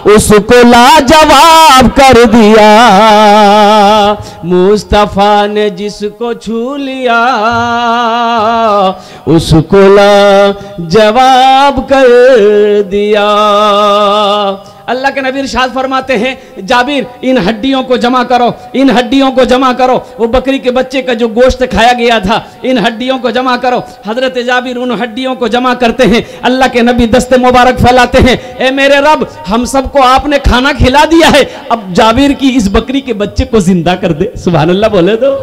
उसको लाजवाब कर दिया। मुस्तफा ने जिसको छू लिया उसको लाजवाब कर दिया। अल्लाह के नबी इरशाद फरमाते हैं, जाबिर इन हड्डियों को जमा करो, इन हड्डियों को जमा करो। वो बकरी के बच्चे का जो गोश्त खाया गया था, इन हड्डियों को जमा करो। हजरत जाबिर उन हड्डियों को जमा करते हैं। अल्लाह के नबी दस्ते मुबारक फैलाते हैं, ए मेरे रब, हम सबको आपने खाना खिला दिया है, अब जाबिर की इस बकरी के बच्चे को जिंदा कर दे। सुभान अल्लाह बोले तो।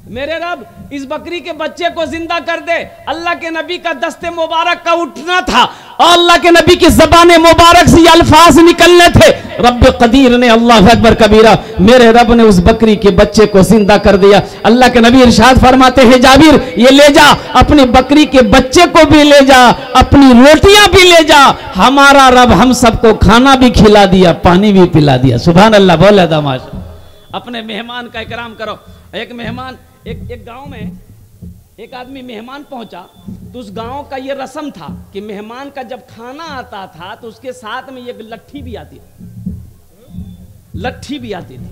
मेरे रब, इस बकरी के बच्चे को जिंदा कर दे। अल्लाह के नबी का दस्ते मुबारक का उठना था और अल्लाह के नबी की ज़बान मुबारक से अल्फाज निकलने थे, रब कदीर ने अल्लाह अकबर कबीरा, मेरे रब ने उस बकरी के बच्चे को जिंदा कर दिया। अल्लाह के नबी इरशाद फरमाते हैं, जाबिर ये ले जा, अपनी बकरी के बच्चे को भी ले जा, अपनी रोटियां भी ले जा। हमारा रब हम सबको खाना भी खिला दिया, पानी भी पिला दिया। सुभान अल्लाह बोले दमाश। अपने मेहमान का इकराम करो। एक मेहमान, एक गांव में एक आदमी मेहमान पहुंचा, तो उस गांव का ये रस्म था कि मेहमान का जब खाना आता था तो उसके साथ में एक लट्ठी भी आती थी, लट्ठी भी आती थी।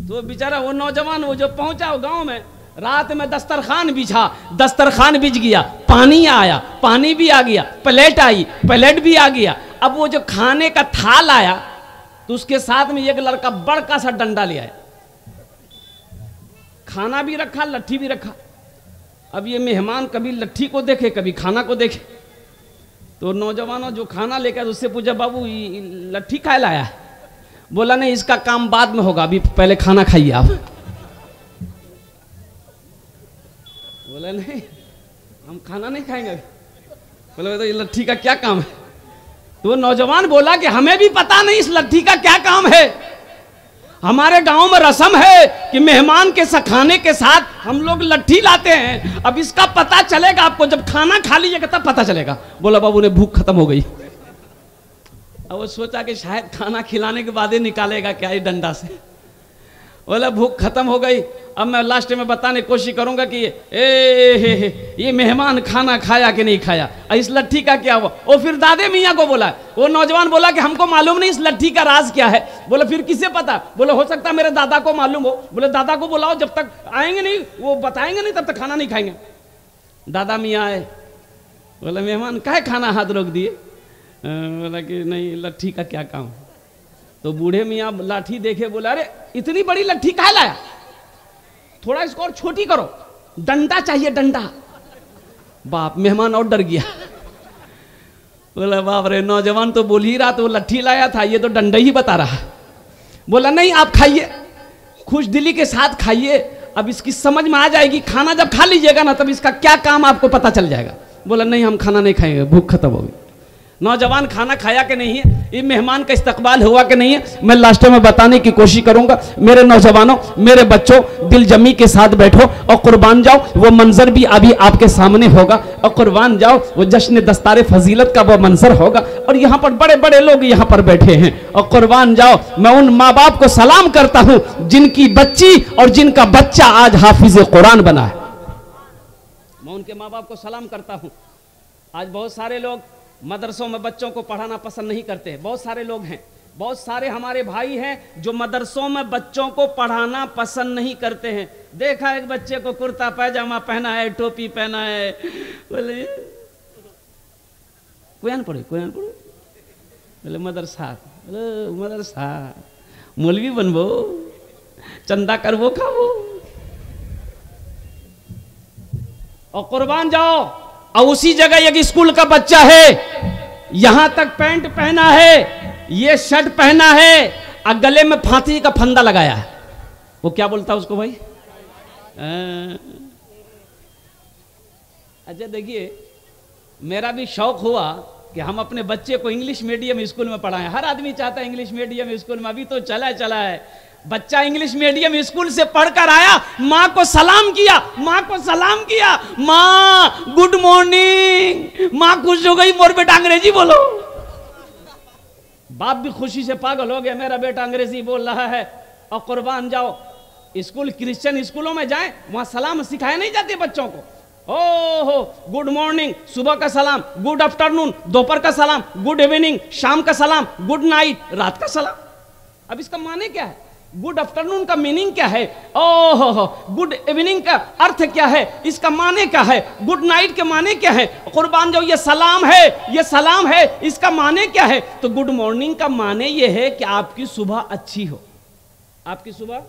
तो बेचारा वो नौजवान वो जो पहुंचा वो गांव में, रात में दस्तरखान बिछा, दस्तरखान बिछ गया, पानी आया, पानी भी आ गया, प्लेट आई, प्लेट भी आ गया। अब वो जो खाने का थाल आया तो उसके साथ में एक लड़का बड़का सा डंडा ले आया, खाना भी रखा, लट्ठी भी रखा। अब ये मेहमान कभी लट्ठी को देखे, कभी खाना को देखे। तो नौजवानों जो खाना लेकर उससे पूछा, बाबू लट्ठी खाए लाया है? बोला नहीं, इसका काम बाद में होगा, अभी पहले खाना खाइए आप। बोला नहीं, हम खाना नहीं खाएंगे। बोला तो ये लट्ठी का क्या काम है? तो नौजवान बोला कि हमें भी पता नहीं इस लट्ठी का क्या काम है। हमारे गांव में रस्म है कि मेहमान के खाने के साथ हम लोग लट्ठी लाते हैं, अब इसका पता चलेगा आपको जब खाना खा लीजिएगा तब पता चलेगा। बोला बाबू ने भूख खत्म हो गई। अब वो सोचा कि शायद खाना खिलाने के बाद ही निकालेगा क्या ये डंडा से। बोला भूख खत्म हो गई। अब मैं लास्ट में बताने की कोशिश करूंगा कि ये मेहमान खाना खाया कि नहीं खाया, इस लट्ठी का क्या हुआ। वो फिर दादे मियाँ को बोला, वो नौजवान बोला कि हमको मालूम नहीं इस लट्ठी का राज क्या है। बोला फिर किसे पता? बोला हो सकता है मेरे दादा को मालूम हो। बोले दादा को बुलाओ, जब तक आएंगे नहीं वो बताएंगे नहीं तब तक खाना नहीं खाएंगे। दादा मियाँ आए, बोला मेहमान काहे खाना हाथ रोक दिए? बोला कि नहीं लट्ठी का क्या काम। तो बूढ़े मियाँ लाठी देखे, बोला अरे इतनी बड़ी लट्ठी काहे लाया, थोड़ा इसको और छोटी करो, डंडा चाहिए डंडा। बाप मेहमान और डर गया। बोला बाप रे, नौजवान तो बोल ही रहा तो लट्ठी लाया था, ये तो डंडा ही बता रहा। बोला नहीं आप खाइए, खुश दिली के साथ खाइए, अब इसकी समझ में आ जाएगी। खाना जब खा लीजिएगा ना तब इसका क्या काम आपको पता चल जाएगा। बोला नहीं हम खाना नहीं खाएंगे, भूख खत्म होगी। नौजवान खाना खाया कि नहीं है, ये मेहमान का इस्तकबाल हुआ कि नहीं है, मैं लास्ट में बताने की कोशिश करूंगा। मेरे नौजवानों, मेरे बच्चों, दिल जमी के साथ बैठो और कुर्बान जाओ। वो मंजर भी अभी आपके सामने होगा और कुर्बान जाओ, वो जश्न दस्तारे फजीलत का वो मंजर होगा। और यहाँ पर बड़े बड़े लोग यहाँ पर बैठे हैं और कुर्बान जाओ। मैं उन माँ बाप को सलाम करता हूँ जिनकी बच्ची और जिनका बच्चा आज हाफिज कुरान बना है। मैं उनके माँ बाप को सलाम करता हूँ। आज बहुत सारे लोग मदरसों में बच्चों को पढ़ाना पसंद नहीं करते हैं। बहुत सारे लोग हैं, बहुत सारे हमारे भाई हैं जो मदरसों में बच्चों को पढ़ाना पसंद नहीं करते हैं। देखा एक बच्चे को कुर्ता पैजामा पहना है, टोपी पहना है, बोले कुरान पढ़े, कुरान पढ़ो। बोले मदरसा, बोले मदरसा मौलवी बनबो, चंदा करबो खाबो और कुर्बान जाओ। और उसी जगह एक स्कूल का बच्चा है, यहां तक पैंट पहना है, ये शर्ट पहना है और गले में फांसी का फंदा लगाया है। वो क्या बोलता है उसको भाई? अच्छा देखिए, मेरा भी शौक हुआ कि हम अपने बच्चे को इंग्लिश मीडियम स्कूल में पढ़ाएं। हर आदमी चाहता है इंग्लिश मीडियम स्कूल में। अभी तो चला है बच्चा इंग्लिश मीडियम स्कूल से पढ़कर आया, माँ को सलाम किया, माँ को सलाम किया, माँ गुड मॉर्निंग। माँ खुश हो गई, मोर बेटा अंग्रेजी बोलो। बाप भी खुशी से पागल हो गया, मेरा बेटा अंग्रेजी बोल रहा है। और कुर्बान जाओ, स्कूल क्रिश्चियन स्कूलों में जाएं, वहां सलाम सिखाए नहीं जाते बच्चों को। ओहो, गुड मॉर्निंग सुबह का सलाम, गुड आफ्टरनून दोपहर का सलाम, गुड इवनिंग शाम का सलाम, गुड नाइट रात का सलाम। अब इसका माने क्या है? गुड आफ्टरनून का मीनिंग क्या है? ओहो, गुड इवनिंग का अर्थ क्या है? इसका माने क्या है? गुड नाइट के माने क्या है? कुर्बान जाओ, ये सलाम है, ये सलाम है, इसका माने क्या है? तो गुड मॉर्निंग का माने ये है कि आपकी सुबह अच्छी हो, आपकी सुबह।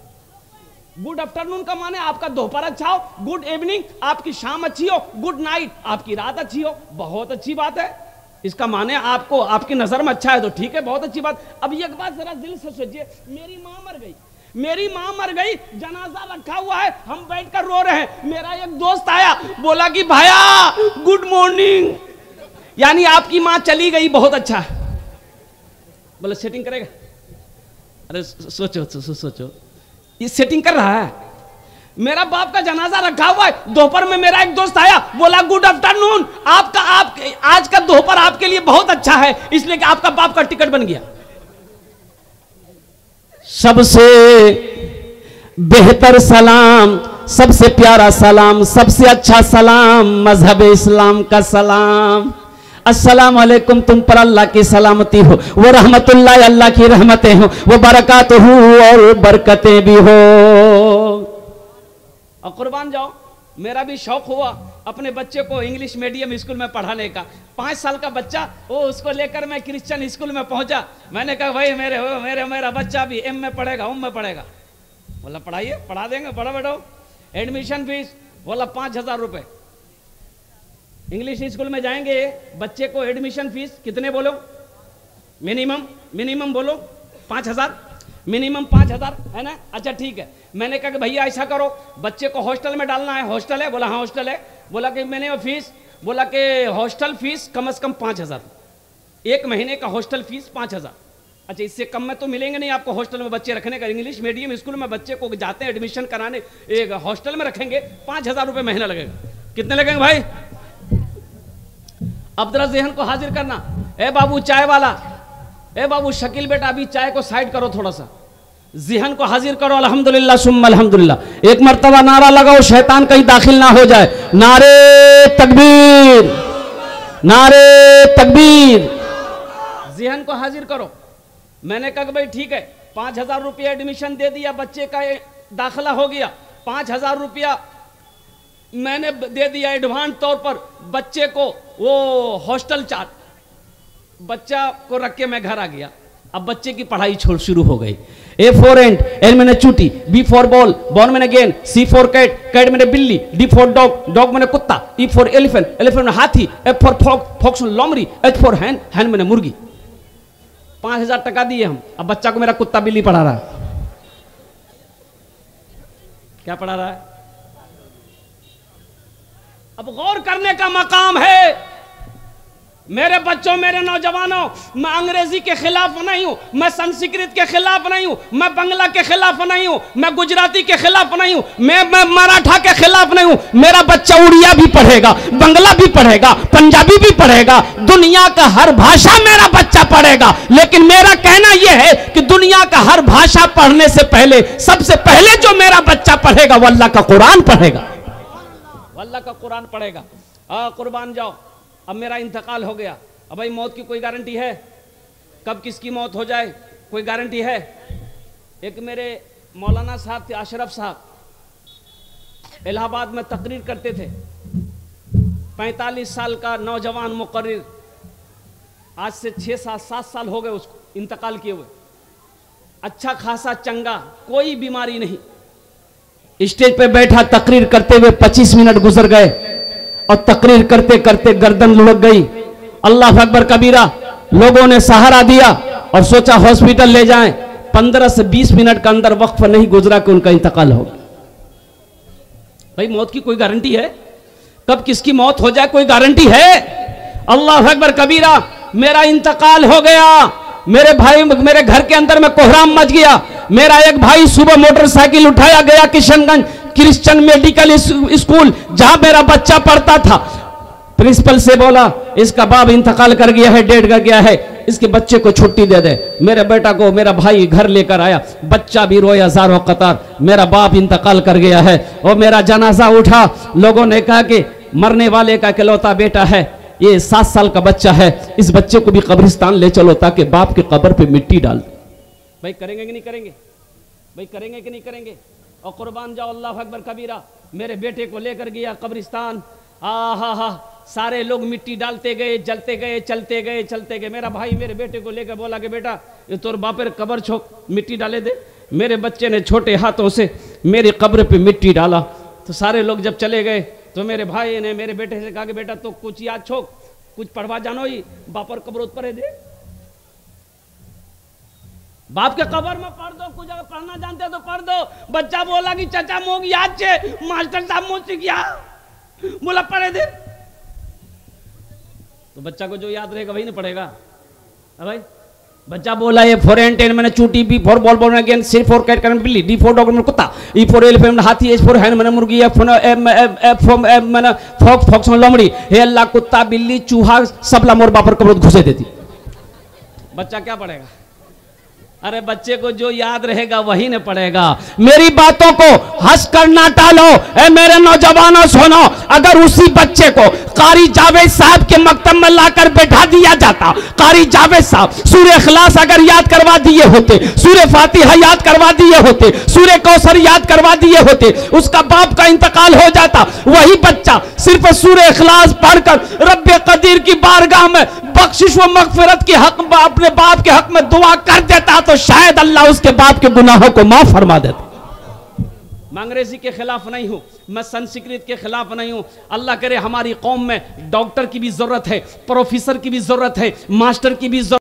गुड आफ्टरनून का माने आपका दोपहर अच्छा हो, गुड इवनिंग आपकी शाम अच्छी हो, गुड नाइट आपकी रात अच्छी हो। बहुत अच्छी बात है। इसका माने आपको आपकी नजर में अच्छा है तो ठीक है, बहुत अच्छी बात। अब एक बात जरा दिल से सोचिए, मेरी माँ मर गई, मेरी माँ मर गई, जनाजा रखा हुआ है, हम बैठकर रो रहे हैं। मेरा एक दोस्त आया, बोला कि भाया गुड मॉर्निंग, यानी आपकी माँ चली गई, बहुत अच्छा है। बोले सेटिंग करेगा? अरे सोचो सोचो, ये सेटिंग कर रहा है। मेरा बाप का जनाजा रखा हुआ है, दोपहर में मेरा एक दोस्त आया, बोला गुड आफ्टरनून, आपका आज का दोपहर आपके लिए बहुत अच्छा है, इसलिए कि आपका बाप का टिकट बन गया। सबसे बेहतर सलाम, सबसे प्यारा सलाम, सबसे अच्छा सलाम मजहब इस्लाम का सलाम। अस्सलाम वालेकुम, तुम पर अल्लाह की सलामती हो, वो रहमतुल्लाह अल्लाह की रहमतें हो, वो बरकातहू और बरकतें भी हो। और कुर्बान जाओ, मेरा भी शौक हुआ अपने बच्चे को इंग्लिश मीडियम स्कूल में पढ़ाने का। 5 साल का बच्चा, वो उसको लेकर मैं क्रिश्चियन स्कूल में पहुंचा। मैंने कहा भाई मेरा बच्चा भी एम में पढ़ेगा, उम में पढ़ेगा। बोला पढ़ाइए, पढ़ा देंगे, पढ़ो बेटो। एडमिशन फीस बोला 5000 रुपये। इंग्लिश स्कूल में जाएंगे, बच्चे को एडमिशन फीस कितने बोलो? मिनिमम बोलो 5000, मिनिमम 5000 है ना? अच्छा ठीक है। मैंने कहा कि भैया ऐसा करो, बच्चे को हॉस्टल में डालना है। हॉस्टल है? बोला हाँ हॉस्टल है। बोला कि मैंने फीस, बोला कि हॉस्टल फीस कम से कम 5000, 1 महीने का हॉस्टल फीस 5000। अच्छा, इससे कम में तो मिलेंगे नहीं आपको हॉस्टल में बच्चे रखने का। इंग्लिश मीडियम स्कूल में बच्चे को जाते हैं एडमिशन कराने, एक हॉस्टल में रखेंगे, 5000 रुपये महीना लगेगा। कितने लगेंगे भाई? अब जरा जहन को हाजिर करना। ए बाबू चाय वाला, ए बाबू शकील बेटा, अभी चाय को साइड करो, थोड़ा सा जहन को हाजिर करो। अल्हम्दुलिल्लाह सुम्मा अल्हम्दुलिल्लाह। एक मर्तबा नारा लगाओ, शैतान कहीं दाखिल ना हो जाए। नारे तकबीर, नारे तकबीर। जहन को हाजिर करो। मैंने कहा भाई ठीक है, 5000 रुपया एडमिशन दे दिया, बच्चे का दाखिला हो गया, 5000 रुपया मैंने दे दिया एडवांस तौर पर बच्चे को, वो हॉस्टल चार्ज। बच्चा को रख के मैं घर आ गया। अब बच्चे की पढ़ाई शुरू हो गई। A for ant, L मैंने चूटी, B for ball, बॉल मैंने गेंद, C for cat, कैट मैंने बिल्ली, D for dog, डॉग मैंने कुत्ता, E for elephant, एलिफेंट मैंने हाथी, F for fox, fox मैंने लोमड़ी, H for hen, hen मैंने मुर्गी। 5000 टका दिए हम। अब बच्चा को मेरा कुत्ता बिल्ली पढ़ा रहा है। क्या पढ़ा रहा है? अब गौर करने का मकाम है। मेरे बच्चों, मेरे नौजवानों, मैं अंग्रेजी के खिलाफ नहीं हूं, मैं संस्कृत के खिलाफ नहीं हूं, मैं बंगला के खिलाफ नहीं हूं, मैं गुजराती के खिलाफ नहीं हूं, मैं मराठा के खिलाफ नहीं हूं। मेरा बच्चा उड़िया भी पढ़ेगा, बंगला भी पढ़ेगा, पंजाबी भी पढ़ेगा, दुनिया का हर भाषा मेरा बच्चा पढ़ेगा। लेकिन मेरा कहना यह है कि दुनिया का हर भाषा पढ़ने से पहले, सबसे पहले जो मेरा बच्चा पढ़ेगा वो अल्लाह का कुरान पढ़ेगा, अल्लाह का कुरान पढ़ेगा। कुर्बान जाओ, अब मेरा इंतकाल हो गया। अब भाई मौत की कोई गारंटी है? कब किसकी मौत हो जाए कोई गारंटी है? एक मेरे मौलाना साहब थे, अशरफ साहब, इलाहाबाद में तकरीर करते थे। 45 साल का नौजवान मुकर्रिर, आज से 6-7 साल हो गए उसको इंतकाल किए हुए। अच्छा खासा चंगा, कोई बीमारी नहीं। स्टेज पे बैठा, तकरीर करते हुए 25 मिनट गुजर गए और तकरीर करते करते गर्दन लुढ़क गई। अल्लाह अकबर कबीरा। लोगों ने सहारा दिया और सोचा हॉस्पिटल ले जाएं। 15 से 20 मिनट का अंदर वक्त नहीं गुजरा कि उनका इंतकाल हो। भाई मौत की कोई गारंटी है? कब किसकी मौत हो जाए कोई गारंटी है? अल्लाह अकबर कबीरा। मेरा इंतकाल हो गया। मेरे भाई, मेरे घर के अंदर में कोहराम मच गया। मेरा एक भाई सुबह मोटरसाइकिल उठाया गया किशनगंज क्रिश्चियन मेडिकल स्कूल, जहां मेरा बच्चा पढ़ता था। प्रिंसिपल से बोला इसका बाप इंतकाल कर गया है, डेड कर गया है, इसके बच्चे को छुट्टी दे दे। मेरे बेटा को मेरा भाई घर लेकर आया, बच्चा भी रोया ज़ारो कतार, मेरा बाप इंतकाल कर गया है। और मेरा जनाजा उठा। लोगों ने कहा कि मरने वाले का इकलौता बेटा है, ये 7 साल का बच्चा है, इस बच्चे को भी कब्रिस्तान ले चलो ताकि बाप के कब्र पे मिट्टी डाल। भाई करेंगे कि नहीं करेंगे? भाई करेंगे कि नहीं करेंगे? और कुर्बान जाओ अल्लाह अकबर कबीरा, मेरे बेटे को लेकर गया कब्रिस्तान, हा सारे लोग मिट्टी डालते गए, जलते गए, चलते गए, चलते गए। मेरा भाई मेरे बेटे को लेकर बोला कि बेटा ये तोर बापेर कब्र छोक, मिट्टी डाले दे। मेरे बच्चे ने छोटे हाथों से मेरी कब्र पे मिट्टी डाला। तो सारे लोग जब चले गए तो मेरे भाई ने मेरे बेटे से कहा कि बेटा तो कुछ याद छोक, कुछ पढ़वा जानो ही, बापर कब्र उत्पर दे, बाप के कब्र में पढ़ दो, कुछ अगर पढ़ना जानते हो तो पढ़ दो। बच्चा बोला कि चाचा मोग याद छे, मास्टर साहब मुझसे क्या बोला पढ़े दे। तो बच्चा को जो याद रहेगा वही नहीं पढ़ेगा। भाई बच्चा बोला ये 4 and 10 मैंने चूटी, B 4 ball ball again, C 4 cat करन बिल्ली, D 4 डॉग मैंने कुत्ता, E 4 एलिफेंट हाथी, H 4 हैन मैंने मुर्गी, F मैंने फॉक्स में लोमड़ी, हे अल्लाह कुत्ता बिल्ली चूहा सब लामोर बापर कब्र घुसे देती। बच्चा क्या पढ़ेगा? अरे बच्चे को जो याद रहेगा वही न पढ़ेगा। मेरी बातों को हंस कर ना टालो। ए मेरे नौजवानों सुनो, अगर उसी बच्चे को कारी जावेद साहब के मकतब में लाकर बैठा दिया जाता, कारी जावेद साहब सूर्य इखलास अगर याद करवा दिए होते, सूर्य फातिहा याद करवा दिए होते, सूर्य कौसर याद करवा दिए होते, उसका बाप का इंतकाल हो जाता, वही बच्चा सिर्फ सूर्य इखलास पढ़कर रब्बे कदीर की बारगाह में बख्शिश व मगफिरत के हक में अपने बाप के हक में दुआ कर देता तो शायद अल्लाह उसके बाप के गुनाहों को माफ फरमा देता। मैं अंग्रेजी के खिलाफ नहीं हूं, मैं संस्कृत के खिलाफ नहीं हूं। अल्लाह करे हमारी कौम में डॉक्टर की भी जरूरत है, प्रोफेसर की भी जरूरत है, मास्टर की भी जरूरत